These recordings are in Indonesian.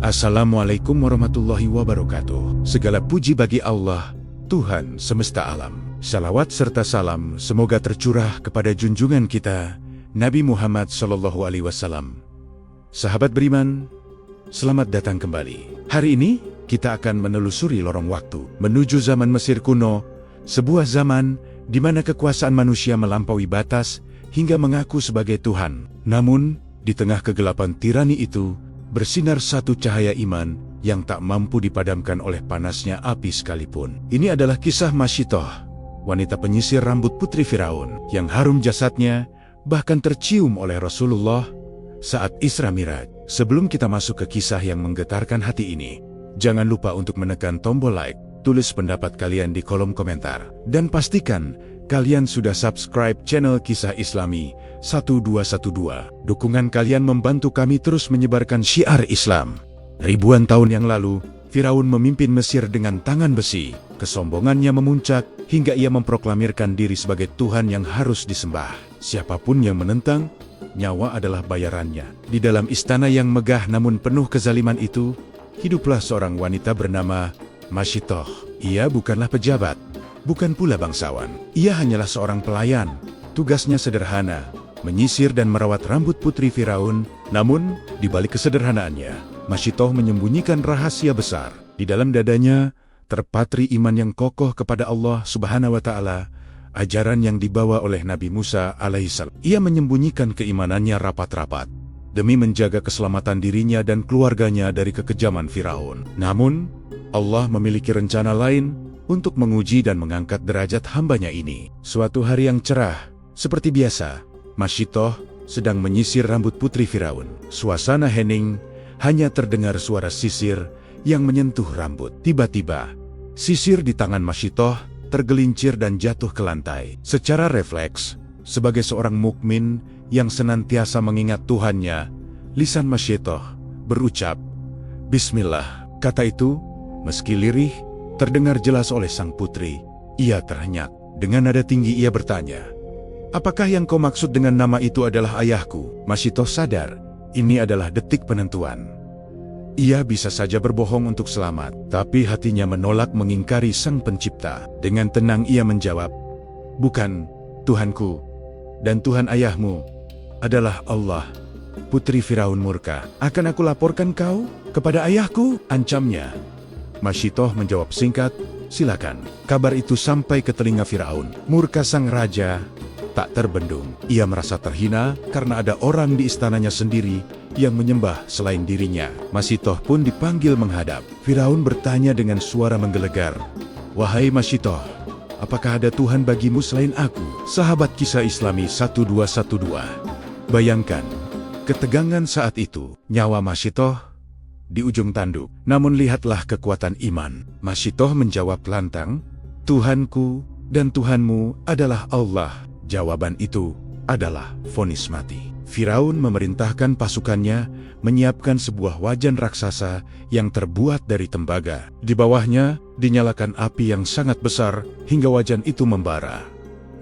Assalamualaikum warahmatullahi wabarakatuh. Segala puji bagi Allah, Tuhan semesta alam. Salawat serta salam semoga tercurah kepada junjungan kita, Nabi Muhammad SAW. Sahabat beriman, selamat datang kembali. Hari ini, kita akan menelusuri lorong waktu, menuju zaman Mesir kuno, sebuah zaman di mana kekuasaan manusia melampaui batas hingga mengaku sebagai Tuhan. Namun, di tengah kegelapan tirani itu, bersinar satu cahaya iman yang tak mampu dipadamkan oleh panasnya api sekalipun. Ini adalah kisah Masyitoh, wanita penyisir rambut putri Firaun, yang harum jasadnya bahkan tercium oleh Rasulullah saat Isra Miraj. Sebelum kita masuk ke kisah yang menggetarkan hati ini, jangan lupa untuk menekan tombol like, tulis pendapat kalian di kolom komentar, dan pastikan kalian sudah subscribe channel Kisah Islami 1212. Dukungan kalian membantu kami terus menyebarkan syiar Islam. Ribuan tahun yang lalu, Firaun memimpin Mesir dengan tangan besi. Kesombongannya memuncak hingga ia memproklamirkan diri sebagai Tuhan yang harus disembah. Siapapun yang menentang, nyawa adalah bayarannya. Di dalam istana yang megah namun penuh kezaliman itu, hiduplah seorang wanita bernama Masyitoh. Ia bukanlah pejabat, bukan pula bangsawan. Ia hanyalah seorang pelayan. Tugasnya sederhana, menyisir dan merawat rambut putri Firaun. Namun, di balik kesederhanaannya, Masyitoh menyembunyikan rahasia besar. Di dalam dadanya, terpatri iman yang kokoh kepada Allah Subhanahu wa Ta'ala, ajaran yang dibawa oleh Nabi Musa alaihissalam. Ia menyembunyikan keimanannya rapat-rapat, demi menjaga keselamatan dirinya dan keluarganya dari kekejaman Firaun. Namun, Allah memiliki rencana lain untuk menguji dan mengangkat derajat hambanya ini. Suatu hari yang cerah, seperti biasa, Masyitoh sedang menyisir rambut putri Firaun. Suasana hening, hanya terdengar suara sisir yang menyentuh rambut. Tiba-tiba, sisir di tangan Masyitoh tergelincir dan jatuh ke lantai. Secara refleks, sebagai seorang mukmin yang senantiasa mengingat Tuhannya, lisan Masyitoh berucap, "Bismillah." Kata itu, meski lirih, terdengar jelas oleh sang putri. Ia terhenyak. Dengan nada tinggi ia bertanya, "Apakah yang kau maksud dengan nama itu adalah ayahku?" Masyitoh sadar, ini adalah detik penentuan. Ia bisa saja berbohong untuk selamat, tapi hatinya menolak mengingkari sang pencipta. Dengan tenang ia menjawab, "Bukan, Tuhanku, dan Tuhan ayahmu adalah Allah." Putri Firaun murka. "Akan aku laporkan kau kepada ayahku?" ancamnya. Masyitoh menjawab singkat, "Silakan." Kabar itu sampai ke telinga Firaun. Murka sang raja tak terbendung. Ia merasa terhina karena ada orang di istananya sendiri yang menyembah selain dirinya. Masyitoh pun dipanggil menghadap. Firaun bertanya dengan suara menggelegar, "Wahai Masyitoh, apakah ada Tuhan bagimu selain aku?" Sahabat Kisah Islami 1212. Bayangkan ketegangan saat itu. Nyawa Masyitoh di ujung tanduk. Namun lihatlah kekuatan iman. Masyitoh menjawab lantang, "Tuhanku dan Tuhanmu adalah Allah." Jawaban itu adalah vonis mati. Firaun memerintahkan pasukannya menyiapkan sebuah wajan raksasa yang terbuat dari tembaga. Di bawahnya dinyalakan api yang sangat besar hingga wajan itu membara.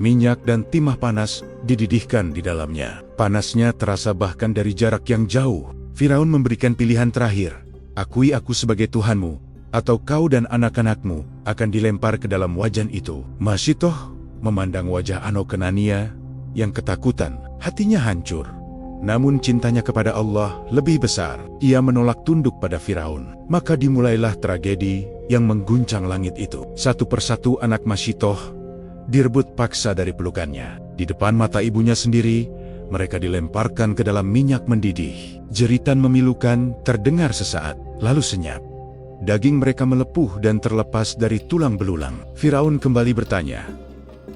Minyak dan timah panas dididihkan di dalamnya. Panasnya terasa bahkan dari jarak yang jauh. Firaun memberikan pilihan terakhir, "Akui aku sebagai Tuhanmu, atau kau dan anak-anakmu akan dilempar ke dalam wajan itu." Masyitoh memandang wajah Anokenania yang ketakutan, hatinya hancur. Namun cintanya kepada Allah lebih besar. Ia menolak tunduk pada Firaun. Maka dimulailah tragedi yang mengguncang langit itu. Satu persatu anak Masyitoh direbut paksa dari pelukannya. Di depan mata ibunya sendiri, mereka dilemparkan ke dalam minyak mendidih. Jeritan memilukan terdengar sesaat, lalu senyap. Daging mereka melepuh dan terlepas dari tulang belulang. Firaun kembali bertanya,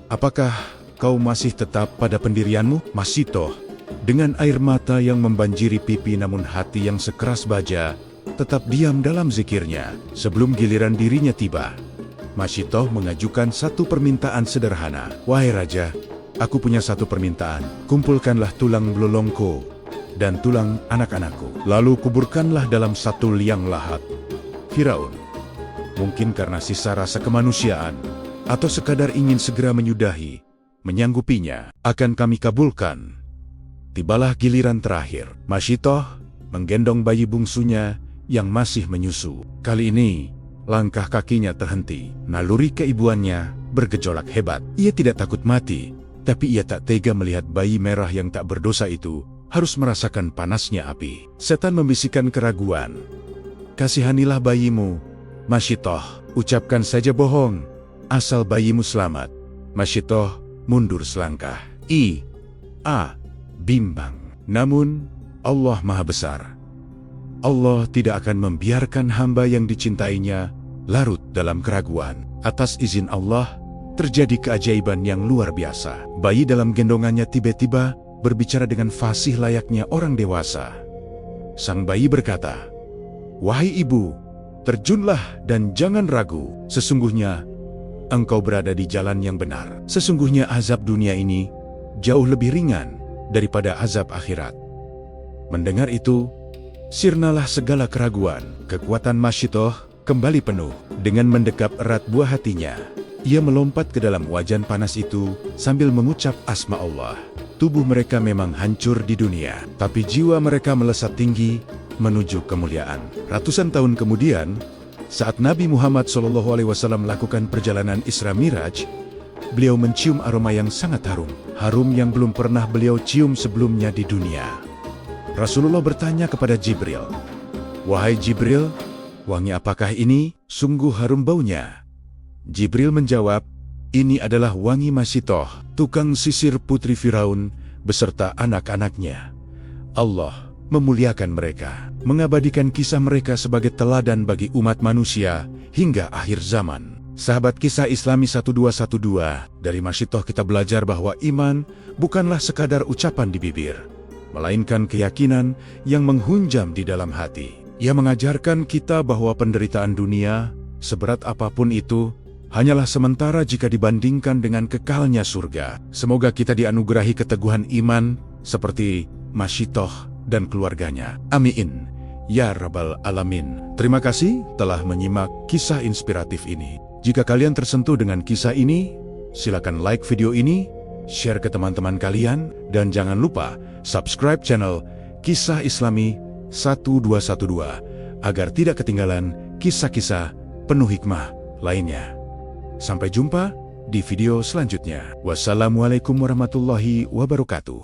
"Apakah kau masih tetap pada pendirianmu?" Masyitoh, dengan air mata yang membanjiri pipi namun hati yang sekeras baja, tetap diam dalam zikirnya. Sebelum giliran dirinya tiba, Masyitoh mengajukan satu permintaan sederhana. "Wahai Raja, aku punya satu permintaan. Kumpulkanlah tulang belulungku dan tulang anak-anakku, lalu kuburkanlah dalam satu liang lahat." Firaun, mungkin karena sisa rasa kemanusiaan, atau sekadar ingin segera menyudahi, menyanggupinya, "Akan kami kabulkan." Tibalah giliran terakhir. Masyitoh menggendong bayi bungsunya yang masih menyusu. Kali ini, langkah kakinya terhenti. Naluri keibuannya bergejolak hebat. Ia tidak takut mati, tapi ia tak tega melihat bayi merah yang tak berdosa itu harus merasakan panasnya api. Setan membisikkan keraguan. "Kasihanilah bayimu, Masyitoh. Ucapkan saja bohong, asal bayimu selamat." Masyitoh mundur selangkah. Bimbang. Namun, Allah Maha Besar. Allah tidak akan membiarkan hamba yang dicintainya larut dalam keraguan. Atas izin Allah, terjadi keajaiban yang luar biasa. Bayi dalam gendongannya tiba-tiba berbicara dengan fasih layaknya orang dewasa. Sang bayi berkata, "Wahai ibu, terjunlah dan jangan ragu. Sesungguhnya, engkau berada di jalan yang benar. Sesungguhnya azab dunia ini jauh lebih ringan daripada azab akhirat." Mendengar itu, sirnalah segala keraguan. Kekuatan Masyitoh kembali penuh. Dengan mendekap erat buah hatinya, ia melompat ke dalam wajan panas itu sambil mengucap asma Allah. Tubuh mereka memang hancur di dunia, tapi jiwa mereka melesat tinggi menuju kemuliaan. Ratusan tahun kemudian, saat Nabi Muhammad SAW melakukan perjalanan Isra Miraj, beliau mencium aroma yang sangat harum. Harum yang belum pernah beliau cium sebelumnya di dunia. Rasulullah bertanya kepada Jibril, "Wahai Jibril, wangi apakah ini? Sungguh harum baunya." Jibril menjawab, "Ini adalah wangi Masyitoh, tukang sisir putri Firaun beserta anak-anaknya. Allah memuliakan mereka, mengabadikan kisah mereka sebagai teladan bagi umat manusia hingga akhir zaman." Sahabat Kisah Islami 1212, dari Masyitoh kita belajar bahwa iman bukanlah sekadar ucapan di bibir, melainkan keyakinan yang menghunjam di dalam hati. Ia mengajarkan kita bahwa penderitaan dunia, seberat apapun itu, hanyalah sementara jika dibandingkan dengan kekalnya surga. Semoga kita dianugerahi keteguhan iman seperti Masyitoh dan keluarganya. Amin. Ya Rabbal Alamin. Terima kasih telah menyimak kisah inspiratif ini. Jika kalian tersentuh dengan kisah ini, silakan like video ini, share ke teman-teman kalian, dan jangan lupa subscribe channel Kisah Islami 1212 agar tidak ketinggalan kisah-kisah penuh hikmah lainnya. Sampai jumpa di video selanjutnya. Wassalamualaikum warahmatullahi wabarakatuh.